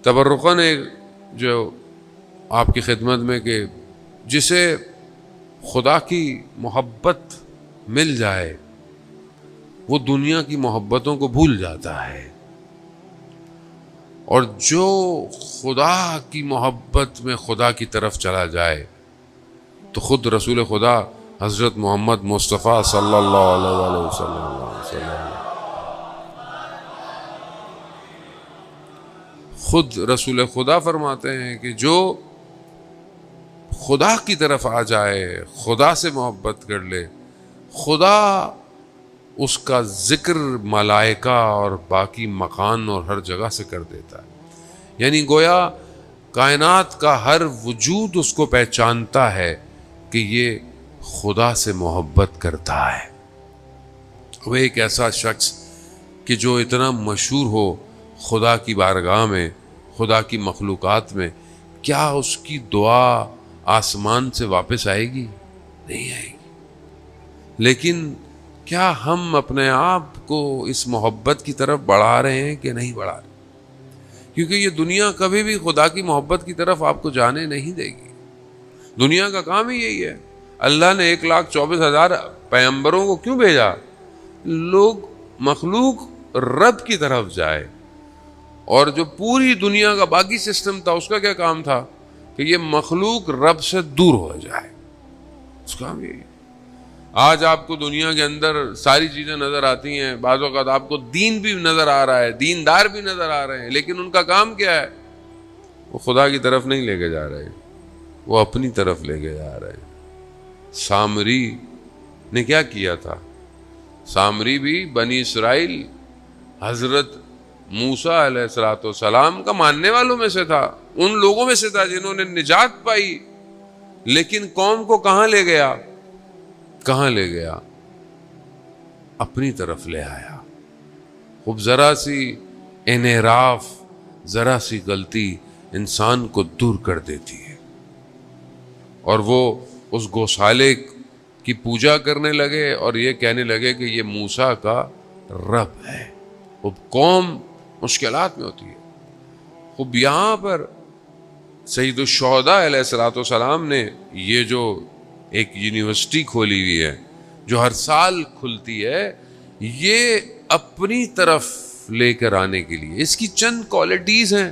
تبرکاً جو آپ کی خدمت میں کہ جسے خدا کی محبت مل جائے وہ دنیا کی محبتوں کو بھول جاتا ہے، اور جو خدا کی محبت میں خدا کی طرف چلا جائے تو خود رسول خدا حضرت محمد مصطفیٰ صلی اللہ علیہ وسلم خود رسول خدا فرماتے ہیں کہ جو خدا کی طرف آ جائے، خدا سے محبت کر لے، خدا اس کا ذکر ملائکہ اور باقی مکان اور ہر جگہ سے کر دیتا ہے۔ یعنی گویا کائنات کا ہر وجود اس کو پہچانتا ہے کہ یہ خدا سے محبت کرتا ہے۔ وہ ایک ایسا شخص کہ جو اتنا مشہور ہو خدا کی بارگاہ میں، خدا کی مخلوقات میں، کیا اس کی دعا آسمان سے واپس آئے گی؟ نہیں آئے گی۔ لیکن کیا ہم اپنے آپ کو اس محبت کی طرف بڑھا رہے ہیں کہ نہیں بڑھا رہے؟ کیونکہ یہ دنیا کبھی بھی خدا کی محبت کی طرف آپ کو جانے نہیں دے گی۔ دنیا کا کام ہی یہی ہے۔ اللہ نے 1,24,000 پیغمبروں کو کیوں بھیجا؟ لوگ مخلوق رب کی طرف جائے، اور جو پوری دنیا کا باقی سسٹم تھا اس کا کیا کام تھا کہ یہ مخلوق رب سے دور ہو جائے۔ اس کا کام یہی ہے۔ آج آپ کو دنیا کے اندر ساری چیزیں نظر آتی ہیں، بعض اوقات آپ کو دین بھی نظر آ رہا ہے، دیندار بھی نظر آ رہے ہیں، لیکن ان کا کام کیا ہے؟ وہ خدا کی طرف نہیں لے کے جا رہے، وہ اپنی طرف لے کے جا رہے ہیں۔ سامری نے کیا کیا تھا؟ سامری بھی بنی اسرائیل حضرت موسیٰ علیہ السلام کا ماننے والوں میں سے تھا، ان لوگوں میں سے تھا جنہوں نے نجات پائی، لیکن قوم کو کہاں لے گیا؟ کہاں لے گیا؟ اپنی طرف لے آیا۔ خوب ذرا سی انحراف، ذرا سی غلطی انسان کو دور کر دیتی ہے، اور وہ اس گوسالے کی پوجا کرنے لگے اور یہ کہنے لگے کہ یہ موسیٰ کا رب ہے۔ خوب قوم مشکلات میں ہوتی ہے۔ خوب یہاں پر سید الشہداء علیہ السلام نے یہ جو ایک یونیورسٹی کھولی ہوئی ہے جو ہر سال کھلتی ہے، یہ اپنی طرف لے کر آنے کے لیے، اس کی چند کوالٹیز ہیں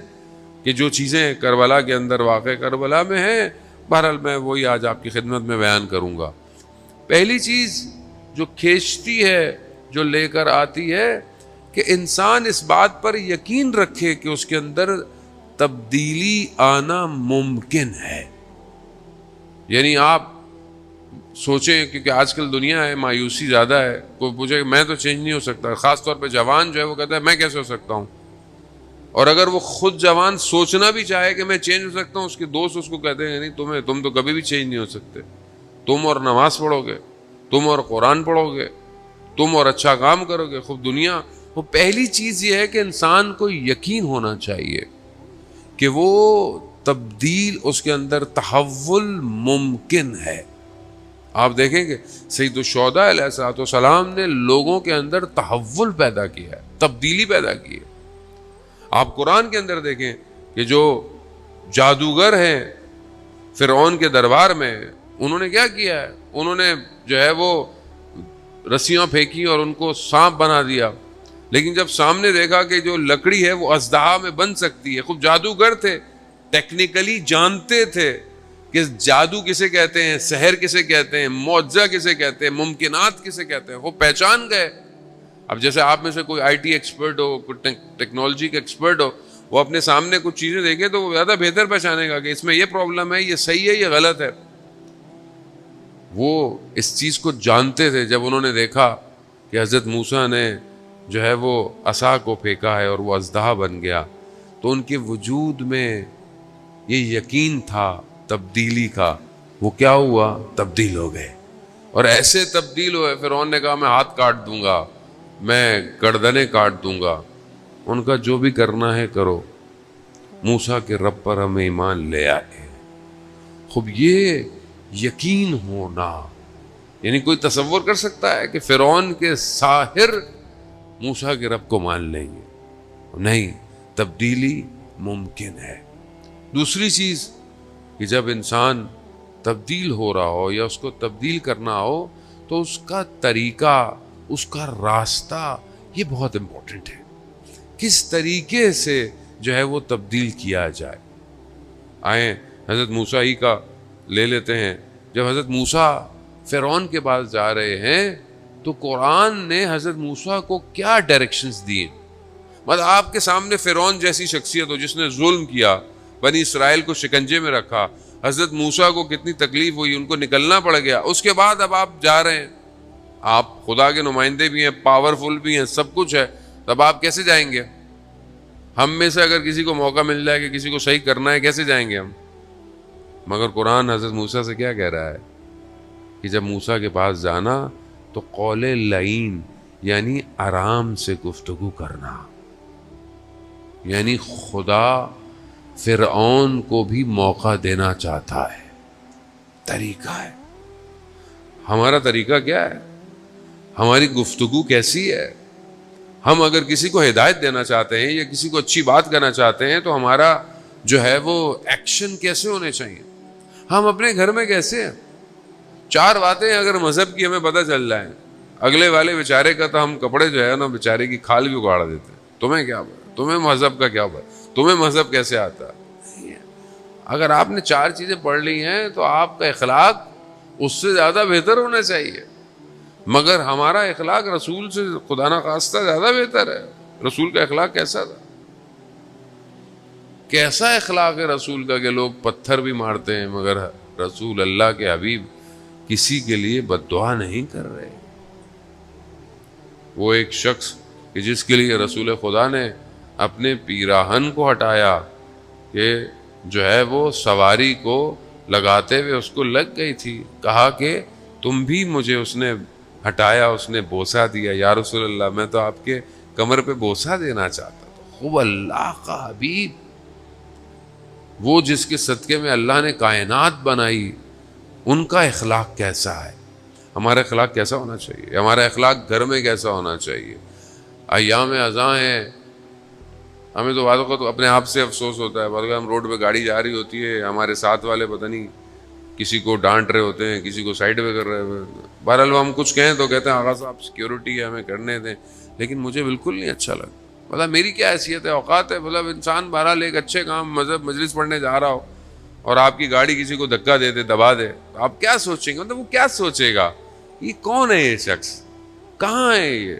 کہ جو چیزیں کربلا کے اندر واقع کربلا میں ہیں، بہرحال میں وہی آج آپ کی خدمت میں بیان کروں گا۔ پہلی چیز جو کھینچتی ہے، جو لے کر آتی ہے، کہ انسان اس بات پر یقین رکھے کہ اس کے اندر تبدیلی آنا ممکن ہے۔ یعنی آپ سوچیں کہ آج کل دنیا ہے، مایوسی زیادہ ہے، کوئی پوچھے کہ میں تو چینج نہیں ہو سکتا، خاص طور پہ جوان جو ہے وہ کہتا ہے میں کیسے ہو سکتا ہوں، اور اگر وہ خود جوان سوچنا بھی چاہے کہ میں چینج ہو سکتا ہوں، اس کے دوست اس کو کہتے ہیں نہیں، تم تو کبھی بھی چینج نہیں ہو سکتے، تم اور نماز پڑھو گے، تم اور قرآن پڑھو گے، تم اور اچھا کام کرو گے، خوب دنیا۔ وہ پہلی چیز یہ ہے کہ انسان کو یقین ہونا چاہیے کہ وہ تبدیل، اس کے اندر تحول ممکن ہے۔ آپ دیکھیں کہ سید الشہداء علیہ السلام نے لوگوں کے اندر تحول پیدا کیا ہے، تبدیلی پیدا کی ہے۔ آپ قرآن کے اندر دیکھیں کہ جو جادوگر ہیں فرعون کے دربار میں، انہوں نے کیا کیا ہے؟ انہوں نے جو ہے وہ رسیاں پھینکی اور ان کو سانپ بنا دیا، لیکن جب سامنے دیکھا کہ جو لکڑی ہے وہ اژدہا میں بن سکتی ہے، خوب جادوگر تھے، ٹیکنیکلی جانتے تھے کہ جادو کسے کہتے ہیں، سحر کسے کہتے ہیں، معجزہ کسے کہتے ہیں، ممکنات کسے کہتے ہیں، وہ پہچان گئے۔ اب جیسے آپ میں سے کوئی آئی ٹی ایکسپرٹ ہو، کوئی ٹیکنالوجی کا ایکسپرٹ ہو، وہ اپنے سامنے کچھ چیزیں دیکھے تو وہ زیادہ بہتر پہچانے گا کہ اس میں یہ پرابلم ہے، یہ صحیح ہے، یہ غلط ہے۔ وہ اس چیز کو جانتے تھے۔ جب انہوں نے دیکھا کہ حضرت موسیٰ نے جو ہے وہ عصا کو پھینکا ہے اور وہ اژدہا بن گیا، تو ان کے وجود میں یہ یقین تھا تبدیلی کا۔ وہ کیا ہوا؟ تبدیل ہو گئے، اور ایسے تبدیل ہوئے۔ فرعون نے کہا میں ہاتھ کاٹ دوں گا، میں گردنیں کاٹ دوں گا، ان کا جو بھی کرنا ہے کرو، موسیٰ کے رب پر ہم ایمان لے آئے۔ خوب یہ یقین ہونا، یعنی کوئی تصور کر سکتا ہے کہ فرعون کے ساحر موسیٰ کے رب کو مان لیں گے؟ نہیں، تبدیلی ممکن ہے۔ دوسری چیز کہ جب انسان تبدیل ہو رہا ہو یا اس کو تبدیل کرنا ہو تو اس کا طریقہ، اس کا راستہ یہ بہت امپورٹنٹ ہے، کس طریقے سے جو ہے وہ تبدیل کیا جائے۔ آئیں حضرت موسیٰ ہی کا لے لیتے ہیں۔ جب حضرت موسیٰ فرعون کے پاس جا رہے ہیں تو قرآن نے حضرت موسیٰ کو کیا ڈائریکشنز دیے۔ مطلب آپ کے سامنے فرعون جیسی شخصیت ہو جس نے ظلم کیا، بنی اسرائیل کو شکنجے میں رکھا، حضرت موسیٰ کو کتنی تکلیف ہوئی، ان کو نکلنا پڑ گیا، اس کے بعد اب آپ جا رہے ہیں، آپ خدا کے نمائندے بھی ہیں، پاورفل بھی ہیں، سب کچھ ہے، تب آپ کیسے جائیں گے؟ ہم میں سے اگر کسی کو موقع مل جائے کہ کسی کو صحیح کرنا ہے، کیسے جائیں گے ہم؟ مگر قرآن حضرت موسیٰ سے کیا کہہ رہا ہے کہ جب موسیٰ کے پاس جانا تو قول لعین یعنی آرام سے گفتگو کرنا، یعنی خدا فرعون کو بھی موقع دینا چاہتا ہے، طریقہ ہے۔ ہمارا طریقہ کیا ہے؟ ہماری گفتگو کیسی ہے؟ ہم اگر کسی کو ہدایت دینا چاہتے ہیں یا کسی کو اچھی بات کرنا چاہتے ہیں تو ہمارا جو ہے وہ ایکشن کیسے ہونے چاہیے؟ ہم اپنے گھر میں کیسے ہیں؟ 4 باتیں اگر مذہب کی ہمیں پتہ چل جائیں، اگلے والے بیچارے کا تو ہم کپڑے جو ہے نا بیچارے کی کھال بھی اگاڑ دیتے ہیں۔ تمہیں کیا پتا؟ تمہیں مذہب کا کیا پتا؟ تمہیں مذہب کیسے آتا ہے؟ اگر آپ نے 4 چیزیں پڑھ لی ہیں تو آپ کا اخلاق اس سے زیادہ بہتر ہونا چاہیے، مگر ہمارا اخلاق رسول سے خدا نہ خواستہ زیادہ بہتر ہے۔ رسول کا اخلاق کیسا تھا؟ کیسا اخلاق ہے رسول کا کہ لوگ پتھر بھی مارتے ہیں مگر رسول اللہ کے حبیب کسی کے لیے بد دعا نہیں کر رہے۔ وہ ایک شخص کہ جس کے لیے رسول خدا نے اپنے پیراہن کو ہٹایا کہ جو ہے وہ سواری کو لگاتے ہوئے اس کو لگ گئی تھی، کہا کہ تم بھی مجھے، اس نے ہٹایا، اس نے بوسہ دیا، یا رسول اللہ میں تو آپ کے کمر پہ بوسہ دینا چاہتا تھا۔ خوب اللہ کا حبیب، وہ جس کے صدقے میں اللہ نے کائنات بنائی، ان کا اخلاق کیسا ہے؟ ہمارا اخلاق کیسا ہونا چاہیے؟ ہمارا اخلاق گھر میں کیسا ہونا چاہیے؟ ایام اذاں ہیں، ہمیں تو بعض اوقات اپنے آپ سے افسوس ہوتا ہے، بعض اوقات ہم روڈ پہ گاڑی جا رہی ہوتی ہے، ہمارے ساتھ والے پتہ نہیں کسی کو ڈانٹ رہے ہوتے ہیں، کسی کو سائڈ پہ کر رہے ہوتے ہیں، بہرحال ہم کچھ کہیں تو کہتے ہیں آغا صاحب سیکیورٹی ہے ہمیں کرنے دیں، لیکن مجھے بالکل نہیں اچھا لگا۔ مطلب میری کیا حیثیت ہے، اوقات ہے، مطلب انسان بہرحال ایک اچھے کام مذہب مجلس پڑھنے جا رہا ہو اور آپ کی گاڑی کسی کو دھکا دے دے، دبا دے، آپ کیا سوچیں گے؟ مطلب وہ کیا سوچے گا؟ یہ کون ہے یہ شخص؟ کہاں ہے یہ؟